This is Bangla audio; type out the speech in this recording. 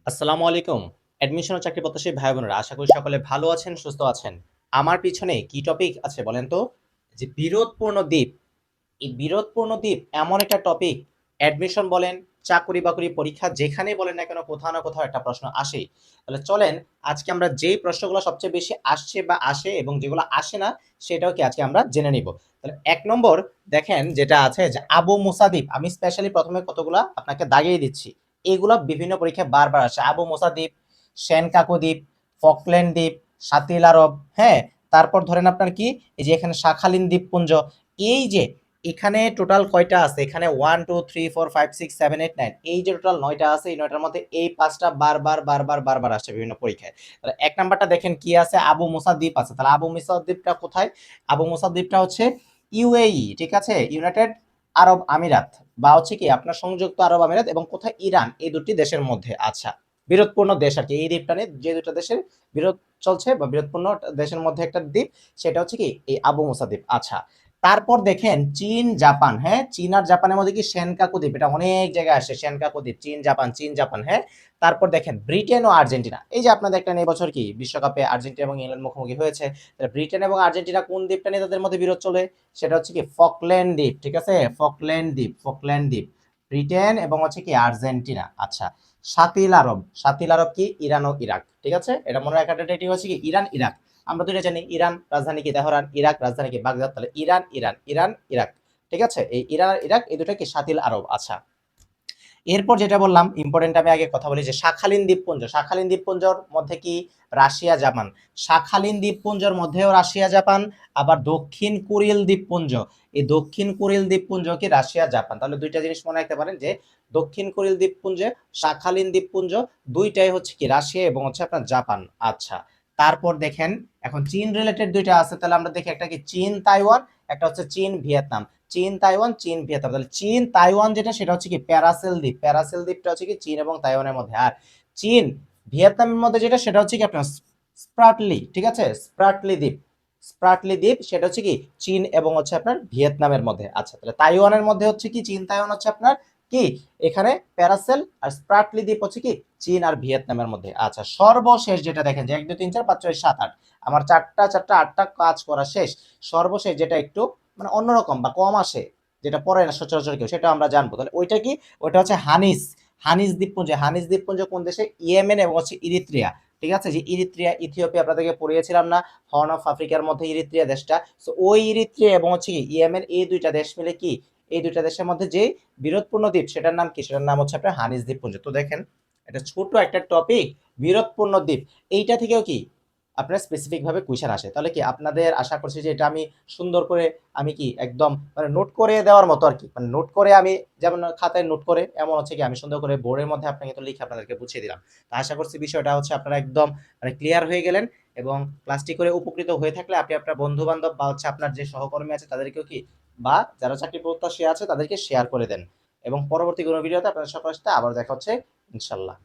আসসালামু আলাইকুম। অ্যাডমিশন ও চাকরি প্রত্যাশী ভাই বোনেরা, আশা করি সকলে ভালো আছেন, সুস্থ আছেন। আমার পিছনে কি টপিক আছে বলেন তো? যে বিরোধপূর্ণ দ্বীপ। এই বিরোধপূর্ণ দ্বীপ এমন একটা টপিক, অ্যাডমিশন বলেন, চাকরি-বাকরি পরীক্ষা যেখানেই বলেন না কেন কোথাও না কোথাও একটা প্রশ্ন আসেই। তাহলে চলেন আজকে আমরা যেই প্রশ্নগুলো সবচেয়ে বেশি আসছে বা আসে এবং যেগুলো আসে না সেটাও কি আজকে আমরা জেনে নিব। তাহলে ১ নম্বর দেখেন যেটা আছে যে আবু মুসা দ্বীপ। আমি স্পেশালি ১ম এ কতগুলা আপনাকে দাগিয়ে দিচ্ছি। এগুলা বিভিন্ন পরীক্ষায় বারবার আসে। আবু মুসা দ্বীপ, সেনকাকু দ্বীপ, ফকল্যান্ড দ্বীপ, শাতিল আরব, হ্যাঁ? তারপর ধরেন আপনার কি এই যে এখানে শাখালিন দ্বীপপুঞ্জ। এই যে এখানে টোটাল কয়টা আছে? এখানে 1 2 3 4 5 6 7 8 9 এই যে টোটাল ৯ টা আছে, এই ৯ টার মধ্যে এই ৫ টা বারবার আসছে বিভিন্ন পরীক্ষায়। তাহলে ১ নাম্বারটা দেখেন কি আছে? আবু মুসা দ্বীপ আছে। তাহলে আবু মুসা দ্বীপটা কোথায়? আবু মুসা দ্বীপটা হচ্ছে ইউএই, ঠিক আছে? ইউনাইটেড আরব আমিরাত বা হচ্ছে কি আপনার সংযুক্ত আরব আমিরাত এবং কোথায়? ইরান। এই দুটি দেশের মধ্যে। আচ্ছা। বিরোধপূর্ণ দেশ আরকি। এই দ্বীপটা নিয়ে যে ২ টা দেশের বিরোধ চলছে বা বিরোধপূর্ণ দেশের মধ্যে একটা দ্বীপ, সেটা হচ্ছে কি এই আবু মুসা দ্বীপ। আচ্ছা। তারপর দেখেন চীন জাপান, হ্যাঁ? চীন আর জাপানের মধ্যে কি সেনকাকু দ্বীপ, এটা অনেক জায়গায় আসে সেনকাকু দ্বীপ, চীন জাপান, হ্যাঁ? তারপর দেখেন ব্রিটেন ও আর্জেন্টিনা। এই যে আপনারা দেখলেন এই বছর কি বিশ্বকাপে আর্জেন্টিনা এবং ইংল্যান্ড মুখোমুখি হয়েছে। তাহলে ব্রিটেন এবং আর্জেন্টিনা কোন দ্বীপটা নিয়ে তাদের মধ্যে বিরোধ চলে? সেটা হচ্ছে কি ফকল্যান্ড দ্বীপ, ঠিক আছে? ফকল্যান্ড দ্বীপ। ব্রিটেন এবং হচ্ছে কি আর্জেন্টিনা। আচ্ছা। শাতিল আরব কি ইরান ও ইরাক, ঠিক আছে? এটা মনে রাখাটা এটি হচ্ছে কি ইরান ইরাক। আমরা দুইটা জানি, ইরান রাজধানী কি তেহরান, ইরাক রাজধানী কি বাগদাদ। তাহলে ইরান ইরাক, ঠিক আছে? এই ইরান আর ইরাক এই দুটো কি শাতিল আরব। আচ্ছা। এরপর যেটা বললাম ইম্পর্টেন্ট, আমি আগে কথা বলি যে শাখালিন দ্বীপপুঞ্জর মধ্যে কি রাশিয়া জাপান। শাখালিন দ্বীপপুঞ্জর মধ্যেও রাশিয়া জাপান, আবার দক্ষিণ কুরিল দ্বীপপুঞ্জ, এই দক্ষিণ কুরিল দ্বীপপুঞ্জ কি রাশিয়া জাপান। তাহলে দুইটা জিনিস মনে রাখতে পারেন যে দক্ষিণ কুরিল দ্বীপপুঞ্জে, শাখালিন দ্বীপপুঞ্জ দুইটাই হচ্ছে কি রাশিয়া এবং হচ্ছে আপনার জাপান। আচ্ছা। তারপর দেখেন এখন চীন রিলেটেড দুইটা আছে, তাহলে আমরা দেখি একটা কি চীন তাইওয়ান, একটা হচ্ছে চীন ভিয়েতনাম। চীন ভিয়েতনাম। তাহলে চীন তাইওয়ান যেটা সেটা হচ্ছে কি প্যারাসেল দ্বীপটা হচ্ছে কি চীন এবং তাইওয়ানের মধ্যে। আর চীন ভিয়েতনামের মধ্যে যেটা সেটা হচ্ছে কি আপনার স্প্রাটলি, ঠিক আছে? স্প্রাটলি দ্বীপ সেটা হচ্ছে কি চীন এবং হচ্ছে আপনার ভিয়েতনামের মধ্যে। আচ্ছা, তাহলে তাইওয়ানের মধ্যে হচ্ছে কি চীন তাইওয়ান হচ্ছে আপনার কি এখানে প্যারাসেল, আর স্প্রাটলি দ্বীপ হচ্ছে কি চীন আর ভিয়েতনামের মধ্যে। আচ্ছা, সর্বশেষ যেটা দেখেন যে ১ ২ ৩ ৪ ৫ ৬ ৭ ৮ আমার ৪টা ৮টা কাজ করা শেষ। সর্বশেষ যেটা একটু মানে অন্যরকম বা কম আসে, যেটা পড়ে না সচরাচর কেউ, সেটা আমরা জানবো। তাহলে ওইটা কি? ওইটা হচ্ছে হানিস দ্বীপপুঞ্জ কোন দেশে? ইয়েমেন এবং হচ্ছে ইরিত্রিয়া, ঠিক আছে? যে ইরিত্রিয়া ইথিওপিয়া আপনাদেরকে পড়িয়েছিলাম না, হর্ন অফ আফ্রিকার মধ্যে ইরিত্রিয়া দেশটা। সো ওই ইরিত্রিয়া এবং হচ্ছে কি ইয়েমেন, এই দুইটা দেশ মিলে কি এই দুইটা দেশের মধ্যে যে বিরোধপূর্ণ দ্বীপ সেটার নাম কি? সেটার নাম হচ্ছে আপনার হানিস দ্বীপপুঞ্জ। তো দেখেন এটা ছোট একটা টপিক, বিরোধপূর্ণ দ্বীপ, এইটা থেকেও কি আপনার স্পেসিফিক ভাবে কুইশন আসে। তাহলে কি আপনাদের আশা করছি যে এটা আমি সুন্দর করে আমি কি একদম মানে নোট করে দেওয়ার মতো আর কি, মানে নোট করে আমি যেমন খাতায় নোট করে এমন হচ্ছে কি আমি সুন্দর করে বোর্ডের মধ্যে আপনাকে তো লিখে আপনাদেরকে বুঝিয়ে দিলাম। তো আশা করছি বিষয়টা হচ্ছে আপনারা একদম মানে ক্লিয়ার হয়ে গেলেন এবং ক্লাসটি করে উপকৃত হয়ে থাকলে আপনি আপনার বন্ধু বান্ধব বা হচ্ছে আপনার যে সহকর্মী আছে তাদেরকেও কি বা যারা চাকরি প্রত্যাশী আছে তাদেরকে শেয়ার করে দেন। এবং পরবর্তী কোনো ভিডিওতে আপনাদের সকলের সাথে আবার দেখা হচ্ছে ইনশাল্লাহ।